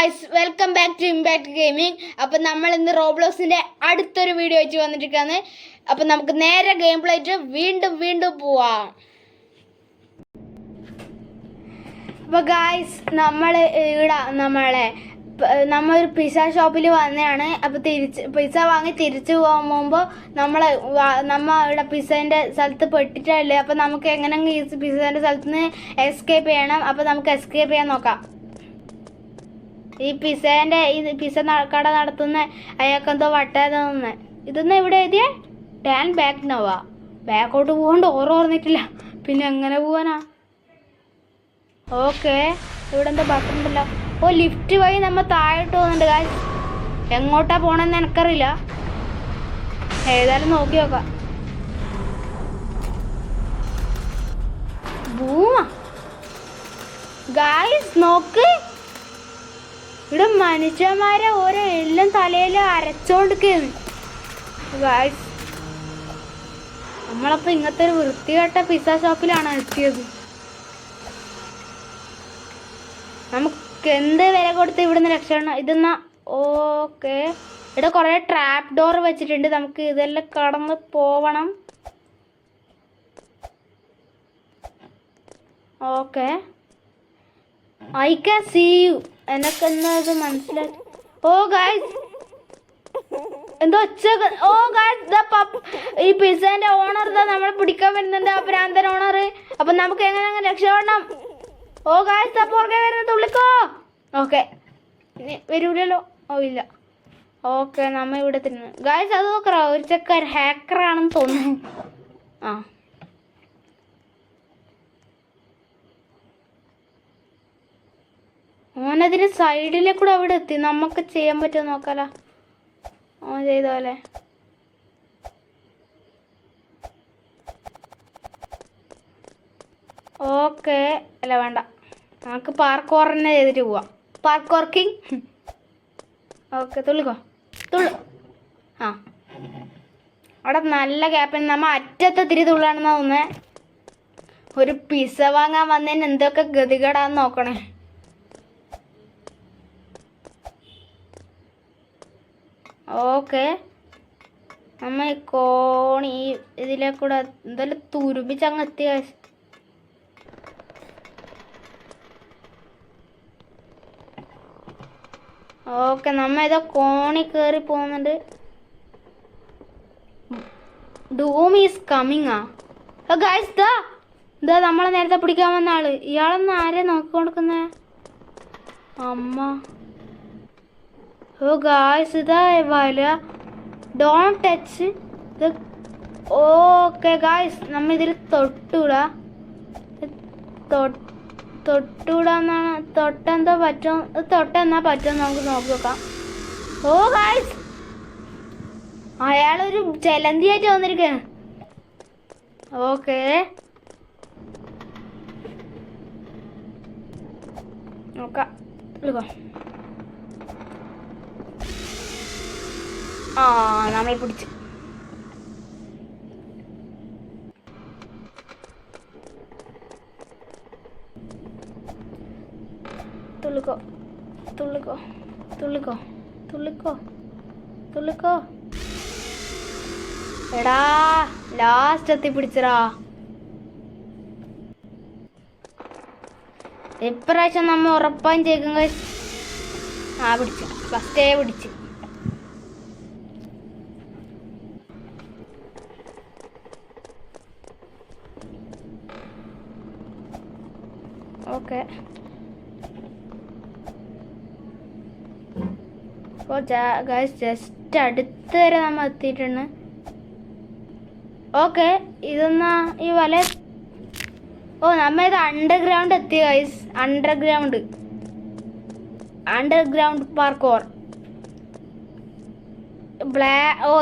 Guys welcome back to impact gaming. അപ്പം നമ്മൾ ഇന്ന് റോബ്ലോക്സിൻ്റെ അടുത്തൊരു വീഡിയോ വെച്ച് വന്നിരിക്കുകയാണ്. അപ്പം നമുക്ക് നേരെ ഗെയിം പ്ലേറ്റ് വീണ്ടും പോവാം. അപ്പോൾ ഗായ്സ് നമ്മളൊരു പിസ്സ ഷോപ്പിൽ വന്നതാണ്. അപ്പോൾ പിസ്സ വാങ്ങി തിരിച്ചു പോകുമ്പോൾ ഇവിടെ പിസ്സേൻ്റെ സ്ഥലത്ത് പെട്ടിട്ടല്ലേ. അപ്പോൾ നമുക്ക് എങ്ങനെയെങ്കിലും ഈ പിസ്സേൻ്റെ സ്ഥലത്ത് നിന്ന് എസ്കേപ്പ് ചെയ്യണം. അപ്പോൾ നമുക്ക് എസ്കേപ്പ് ചെയ്യാൻ നോക്കാം. ഈ പിസ്സ കട നടത്തുന്ന അയാൾക്കെന്തോ വട്ടാതെ ഇതൊന്നും ഇവിടെ എഴുതിയേ ടാൻ ബാക്ക് നോവാ. ബാക്കോട്ട് പോകാണ്ട് ഓർന്നിട്ടില്ല, പിന്നെ എങ്ങനെ പോവാനാ? ഓക്കെ, ഇവിടെ എന്തോ ബട്ടൺ ഉണ്ടല്ലോ. ഓ, ലിഫ്റ്റ് വഴി നമ്മൾ താഴോട്ട് പോകുന്നുണ്ട് ഗായ്സ്. എങ്ങോട്ടാ പോണെന്ന് എനിക്കറിയില്ല, ഏതായാലും നോക്കി നോക്കാം. ബൂമാ ഗായ്സ്, നോക്ക്, ഇവിടെ മനുഷ്യന്മാരെ ഓരോ എല്ലാം തലയിൽ അരച്ചോണ്ടിരിക്കുന്നു ഗായ്സ്. നമ്മളപ്പോൾ ഇങ്ങനത്തെ ഒരു വൃത്തികെട്ട പിസ്സ ഷോപ്പിലാണ് എത്തിയത്. നമുക്ക് എന്ത് വില കൊടുത്ത് ഇവിടുന്ന് രക്ഷപ്പെടണം. ഇതെന്നാ ഓക്കെ, ഇവിടെ കുറേ ട്രാപ്പ് ഡോർ വെച്ചിട്ടുണ്ട്. നമുക്ക് ഇതെല്ലാം കടന്ന് പോവണം. Okay, I can see you. എനക്ക് എന്നാ ഇത് മനസ്സിലായി. ഓ ഗായ്സ്, എന്തോ ഓ ഗായ്സ്, ഈ പിസ്സേന്റെ ഓണർ നമ്മളെ പിടിക്കാൻ വരുന്നുണ്ട്, ആ ഭ്രാന്തൻ ഓണർ. അപ്പൊ നമുക്ക് എങ്ങനെ രക്ഷപ്പെടണം? ഓ ഗായ്സ്, പുറകെ വരുന്ന തുള്ളിക്കോ. ഓക്കെ, വരൂലല്ലോ. ഓ ഇല്ല. ഓക്കെ, നമ്മ ഇവിടെ തന്നെ ഗായ്സ്. അത് നോക്കറ, ഒരു ചെക്കൻ ഹാക്കറാണെന്ന് തോന്നുന്നു. ആ, ഓനതിന് സൈഡിലെ കൂടെ അവിടെ എത്തി. നമുക്ക് ചെയ്യാൻ പറ്റുമോ നോക്കാലോ. ഓൻ ചെയ്ത പോലെ. ഓക്കെ, അല്ല വേണ്ട, നമുക്ക് പാർക്കോർ തന്നെ ചെയ്തിട്ട് പോവാം. Parkour king. ഓക്കെ, തുള്ളിക്കോ. ആ, അവിടെ നല്ല ഗ്യാപ്പിൽ നമ്മ അറ്റത്തിരി തുള്ളാണെന്നാ തോന്നേ. ഒരു പിസ്സ വാങ്ങാൻ വന്നതിന് എന്തൊക്കെ ഗതികേടാന്ന് നോക്കണേ. ഓക്കെ, നമ്മ ഈ കോണി ഇതിലെ കൂടെ എന്തെല്ലാം തുരുമ്പിച്ചങ്ങ് എത്തി. ഓക്കെ, നമ്മ ഏതോ കോണി കയറി പോകുന്നുണ്ട്. Dome is coming. ആ ഗായ്സ്, ഇതാ നമ്മളെ നേരത്തെ പിടിക്കാൻ വന്ന ആള്. ഇയാളൊന്നും ആരെ നോക്കിക്കൊണ്ടിരിക്കുന്നേ? അമ്മ. ഓ ഗായ്സ്, ഇതാ വല. ഡോണ്ട് ടച്ച് ഇത്. ഓക്കെ ഗായ്സ്, നമ്മ ഇതിൽ തൊട്ടൂടാ. തൊട്ടൂടാന്നാണ്. തൊട്ടെന്തോ പറ്റും. തൊട്ടെന്നാ പറ്റും, നമുക്ക് നോക്കി നോക്കാം. ഓ ഗായ്സ്, അയാളൊരു ചെലന്തിയായിട്ട് വന്നിരിക്കുക. ഓക്കെ, നോക്കാം. ആ, നമ്മൾ പിടിച്ചു. തുള്ളിക്കോ തുള്ളിക്കോ തുള്ളിക്കോ തുള്ളിക്കോ തുള്ളിക്കോ. എടാ, ലാസ്റ്റ് എത്തി പിടിച്ചടാ. ഇപ്രാവശ്യം നമ്മ ഉറപ്പായും ചെയ്യും. ആ, പിടിച്ചു, ഫസ്റ്റേ പിടിച്ചു. ഓക്കെ, അപ്പോൾ ഗൈസ് ജസ്റ്റ് അടുത്ത് വരെ നമ്മൾ എത്തിയിട്ടുണ്ട്. ഓക്കെ, ഇതെന്നാ ഈ വല. ഓ, നമ്മ ഇത് അണ്ടർഗ്രൗണ്ട് എത്തി ഗൈസ്. Underground parkour.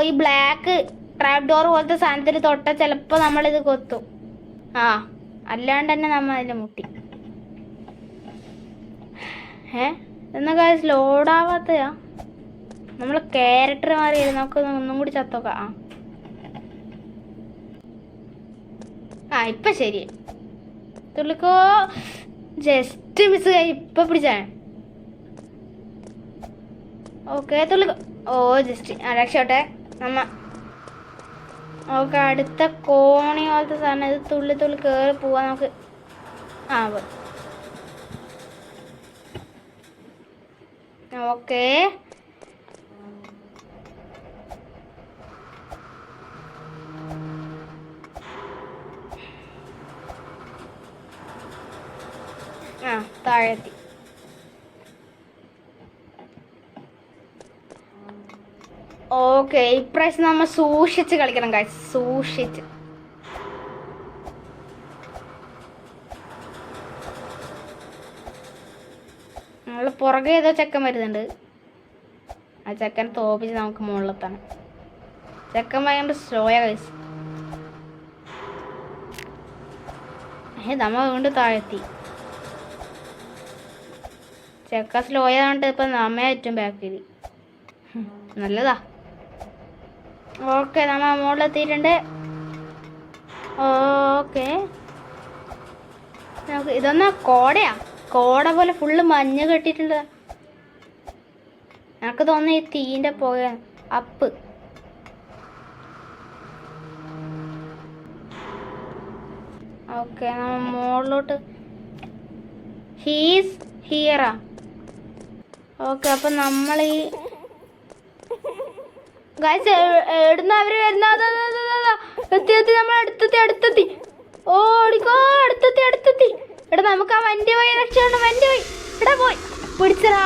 ഈ ബ്ലാക്ക് ട്രാപ്പ് ഡോർ പോലത്തെ സാധനത്തിൽ തൊട്ട ചിലപ്പോൾ നമ്മളിത് കൊത്തും. ആ, അല്ലാണ്ട് തന്നെ നമ്മൾ അതിൽ മുട്ടി. എന്നാ ഗൈസ് ലോഡാവാത്തയാ. നമ്മൾ ക്യാരക്ടർ മാറിയത്. നമുക്ക് ഒന്നും കൂടി ചത്തോക്കാം. ആ, ഇപ്പം ശരി. തുള്ളിക്കോ. Just miss. ഇപ്പം പിടിച്ചാ ഓക്കെ തുള്ളി. ഓ ജസ്റ്റ് രക്ഷോട്ടെ നമ്മ. ഓക്കെ അടുത്ത കോണി പോലത്തെ സാധനം. ഇത് തുള്ളി തുള്ളി കയറി പോവാൻ നമുക്ക്. ആ ഓക്കെ താഴെത്തി. ഓക്കെ ഇപ്രാവശ്യം നമ്മൾ സൂക്ഷിച്ച് കളിക്കണം കാര്യം. സൂക്ഷിച്ച്. നമ്മൾ പുറകെ ഏതോ ചെക്കൻ വരുന്നുണ്ട്. ആ ചെക്കൻ തോപ്പിച്ച് നമുക്ക് മുകളിലെത്താണ്. ചെക്കൻ ഭയങ്കര സ്ലോയാ കഴിച്ച്. നമ്മ വീണ്ടും താഴെത്തി. ചെക്കൻ സ്ലോയാണ്ട് ഇപ്പം നമ്മെ ഏറ്റവും ബാക്കിൽ. നല്ലതാ. ഓക്കെ നമ്മ മുകളിലെത്തിയിട്ടുണ്ട്. ഓക്കെ നമുക്ക് ഇതൊന്നാ കോടയാ. കോട പോലെ ഫുള്ള് മഞ്ഞ് കെട്ടിയിട്ടുണ്ട്. എനിക്ക് തോന്നുന്നു ഈ തീൻ്റെ പുക അപ്പ്. ഓക്കെ നമ്മൾ മുകളിലോട്ട്. ഹീസ് ഹിയറാ. ഓക്കെ അപ്പം നമ്മൾ ഈ ഗൈസ് എവിടുന്ന അവര് വരുന്ന. എത്തി നമ്മൾ അടുത്തെത്തി. ഓടിക്കോ അടുത്തെത്തി. എടാ നമുക്ക് ആ വണ്ടി പോയി രക്ഷയുണ്ട്. വണ്ടി പോയി. എടാ പോയി പിടിച്ചടാ.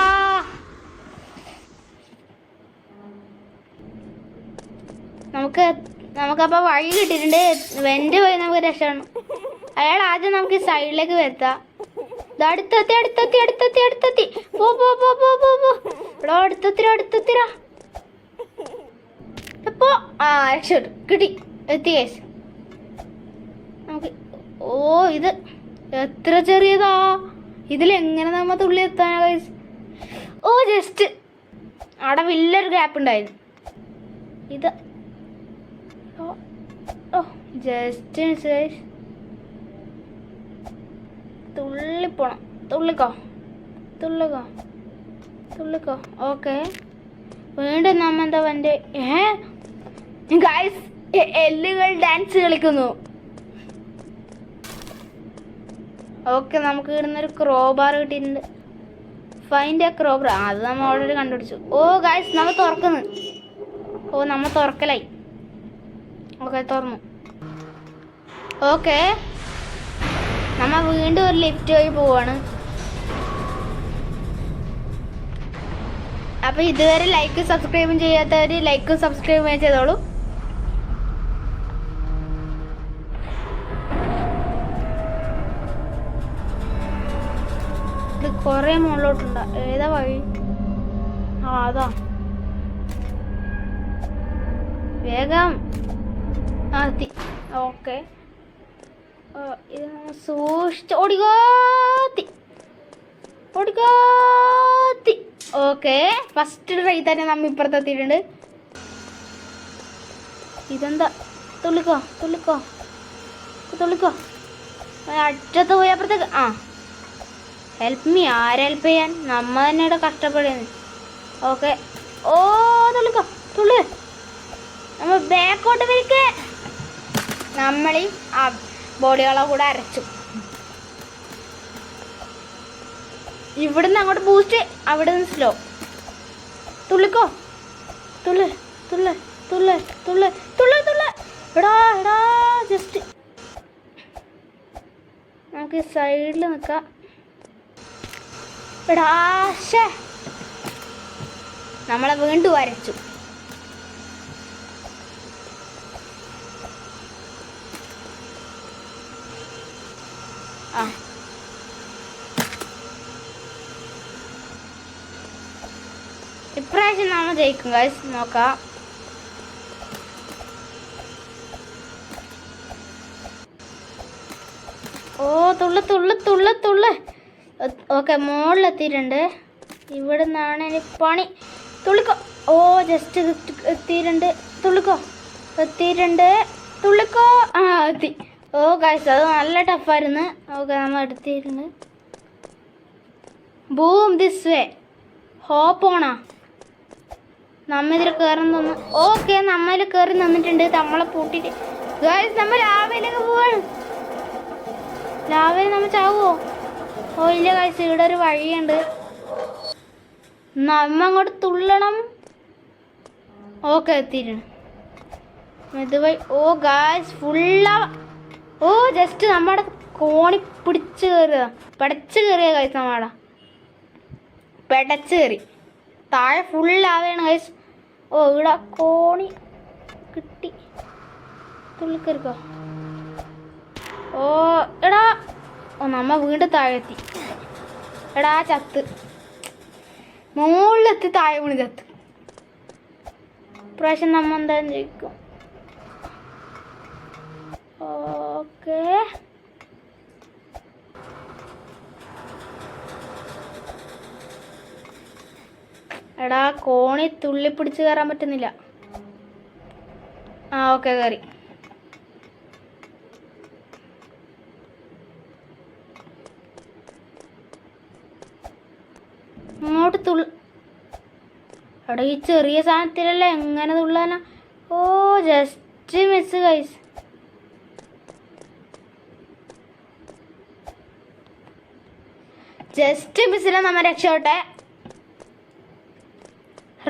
നമുക്കപ്പോൾ വഴി കിട്ടിയിട്ടുണ്ട്. വണ്ടി പോയി നമുക്ക് രക്ഷയാണ്. അയാൾ ആദ്യം നമുക്ക് ഈ സൈഡിലേക്ക് വരുത്താം. ഇത് അടുത്തെത്തി. പോ എടാ അടുത്തെത്തിരാ. അപ്പോ രക്ഷപ്പെട്ടു. കിട്ടി. എത്തി കേസ് നമുക്ക്. ഓ ഇത് എത്ര ചെറിയതാ. ഇതിലെങ്ങനെ നമ്മ തുള്ളി എത്താനാ കേസ്. ഓ ജസ്റ്റ് അവിടെ വലിയൊരു ഗ്യാപ്പ് ഉണ്ടായിരുന്നു. ഇത് ജസ്റ്റ് തുള്ളിപ്പോണം. തുള്ളിക്കോ. ഓക്കെ വീണ്ടും നമ്മ എന്താ വണ്ടി. ഗൈസ് എല്ലുകൾ ഡാൻസ് കളിക്കുന്നു. ഓക്കെ നമുക്ക് ഇടുന്നൊരു ക്രോബാർ കിട്ടിയിട്ടുണ്ട്. Find A crowbar. അത് നമ്മൾ ഓൾറെഡി കണ്ടുപിടിച്ചു. ഓ ഗൈസ് നമ്മൾ തുറക്കുന്നു. നമ്മൾ തുറക്കലായി. ഓക്കെ തുറന്നു. ഓക്കെ നമ്മ വീണ്ടും ഒരു ലിഫ്റ്റ് വഴി പോവാണ്. അപ്പോൾ ഇതുവരെ ലൈക്കും സബ്സ്ക്രൈബും ചെയ്യാത്തവർ ലൈക്കും സബ്സ്ക്രൈബും ചെയ്തോളൂ. ഇത് കുറേ മുകളിലോട്ടുണ്ട്. ഏതാ വഴി? അതാ. വേഗം എത്തി. ഓക്കെ ഇത് സൂക്ഷിച്ച് ഓടിക്കോത്തി. ഓക്കെ ഫസ്റ്റ് ട്രൈ തന്നെ നമ്മ ഇപ്പുറത്തെത്തിയിട്ടുണ്ട്. ഇതെന്താ? തുള്ളിക്കോ അറ്റത്ത് പോയി അപ്പുറത്തേക്ക്. Help me. ആരെ ഹെൽപ്പ് ചെയ്യാൻ? നമ്മ തന്നെ ഇവിടെ കഷ്ടപ്പെടുന്നു. ഓക്കെ ഓ തുള്ളി നമ്മൾ ബാക്കോട്ട് വിരിക്കേ. നമ്മളീ ആ ബോഡികളെ കൂടെ അരച്ചു. ഇവിടുന്ന് അങ്ങോട്ട് ബൂസ്റ്റ്, അവിടെ നിന്ന് സ്ലോ. തുള്ളിക്കോ എടാ ജസ്റ്റ് നമുക്ക് സൈഡിൽ നിൽക്കാം. എടാ നമ്മളെ വീണ്ടും അരച്ചു. ഇപ്രാവശ്യം നമ്മൾ ജയിക്കും ഗൈസ്. നോക്കാം. ഓ തുള്ള്. ഓക്കെ മുകളിലെത്തിയിട്ടുണ്ട്. ഇവിടെ നിന്നാണ് ഇനി പണി. തുള്ളിക്കോ. ഓ ജസ്റ്റ് എത്തിയിട്ടുണ്ട്. തുള്ളിക്കോ. എത്തി. ഓ ഗൈസ് അത് നല്ല ടഫായിരുന്നു. ഓക്കെ നമ്മൾ എടുത്തിട്ടുണ്ട്. Boom this way. ഹോപ്പ് ഓണാ. നമ്മ ഇതിൽ കയറാൻ തോന്നുന്നു. ഓക്കെ, നമ്മ ഇതിൽ കയറി നിന്നിട്ടുണ്ട്. നമ്മളെ പൂട്ടിട്ട് ഗൈസ് നമ്മ ലാവയിലേക്ക് പോവാണ്. ലാവയിൽ നമ്മ ചാവോ? ഓ ഇല്ല ഗൈസ്, ഇവിടെ ഒരു വഴിയുണ്ട്. നമ്മ അങ്ങോട്ട് തുള്ളണം. ഓക്കെ, എത്തിയിട്ടുണ്ട്. മെതുവായി. ഓ ഗൈസ് ഫുള്ളാ. ഓ ജസ്റ്റ് നമ്മുടെ കോണി പിടിച്ച് കയറുക. പെടച്ച് കയറിയ ഗൈസ്, നമ്മടെ പെടച്ച് കയറി. താഴെ ഫുള്ളാവുകയാണ് ഗൈസ്. ഓ ഇവിടെ കോണി കിട്ടി. തുള്ളിക്കറിക്കോ. ഓ എടാ, ഓ നമ്മ വീണ്ടും താഴെ എത്തി. എടാ ചത്ത്. മുകളിലെത്തി താഴെ വീണ് ചത്ത്. പ്രാവശ്യം നമ്മ എന്തായാലും ജയിക്കും. ഓക്കെ, എടാ കോണി തുള്ളി പിടിച്ച് കയറാൻ പറ്റുന്നില്ല. ആ ഓക്കെ, കയറി. അങ്ങോട്ട് എടാ ഈ ചെറിയ സാധനത്തിലല്ലേ എങ്ങനെ തുള്ളാനാ? ഓ ജസ്റ്റ് മിസ് ഗൈസ്. ജസ്റ്റ് മിസ്സിനെ നമ്മ രക്ഷപ്പെട്ടെ.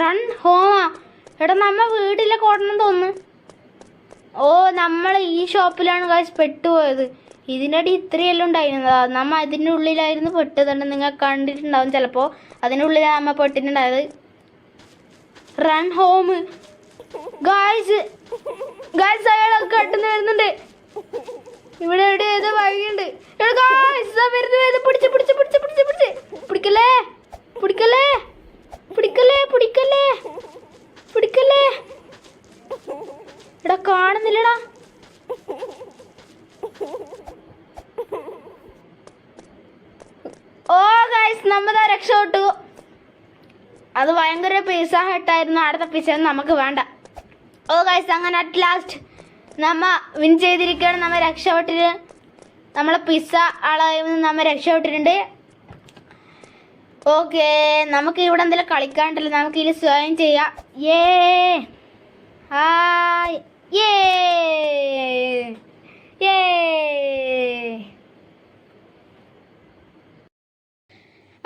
റൺ ഹോമാ. എടാ നമ്മ വീട്ടിലേക്ക് ഓടണം തോന്നുന്നു. ഓ നമ്മൾ ഈ ഷോപ്പിലാണ് ഗൈസ് പെട്ടുപോയത്. ഇതിനിടെ ഇത്രയെല്ലാം ഉണ്ടായിരുന്നതാ. നമ്മ അതിൻ്റെ ഉള്ളിലായിരുന്നു പെട്ടതുണ്ട്. നിങ്ങൾ കണ്ടിട്ടുണ്ടാവും ചിലപ്പോൾ. അതിൻ്റെ ഉള്ളിലാണ് നമ്മ പെട്ടിട്ടുണ്ടായത്. Run home guys. ഗൈസ് അയാളൊക്കെ കെട്ടുന്നു വരുന്നുണ്ട്. ഇവിടെ എവിടെ ഏതോ വഴിയുണ്ട്. പിടിച്ച് പിടിച്ച് പിടിച്ച് പിടിച്ച് പിടിച്ച് പിടിക്കല്ലേ പിടിക്കല്ലേ പിടിക്കല്ലേ പിടിക്കല്ലേ പിടിക്കല്ലേ. എടാ കാണുന്നില്ലടാ. ഓ ഗൈസ് നമ്മതാ രക്ഷപ്പെട്ടു. അത് ഭയങ്കര പിസ്സ ഹട്ടായിരുന്നു. അടുത്ത പിസ്സ നമുക്ക് വേണ്ട. ഓ ഗൈസ് അങ്ങനെ അറ്റ് ലാസ്റ്റ് നമ്മ വിൻ ചെയ്തിരിക്കുകയാണ്. നമ്മ രക്ഷപ്പെട്ടിട്ട് നമ്മളെ പിസ്സ ആളായി നമ്മ രക്ഷപ്പെട്ടിട്ടുണ്ട്. ഓക്കെ, നമുക്ക് ഇവിടെ എന്തെങ്കിലും കളിക്കാണ്ടല്ലോ. നമുക്ക് ഇതിൽ സ്വയം ചെയ്യാം. ഹായ്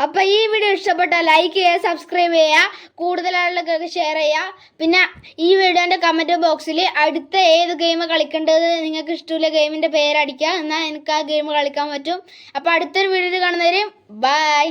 അപ്പൊ ഈ വീഡിയോ ഇഷ്ടപ്പെട്ടാൽ ലൈക്ക് ചെയ്യുക, സബ്സ്ക്രൈബ് ചെയ്യുക, കൂടുതൽ ആളുകൾക്ക് ഷെയർ ചെയ്യുക. പിന്നെ ഈ വീഡിയോന്റെ കമന്റ് ബോക്സിൽ അടുത്ത ഏത് ഗെയിം കളിക്കേണ്ടത് നിങ്ങൾക്ക് ഇഷ്ടമുള്ള ഗെയിമിന്റെ പേരടിക്കുക. എന്നാൽ എനിക്ക് ആ ഗെയിം കളിക്കാൻ പറ്റും. അപ്പൊ അടുത്തൊരു വീഡിയോയിൽ കാണുന്നവരെയും ബൈ.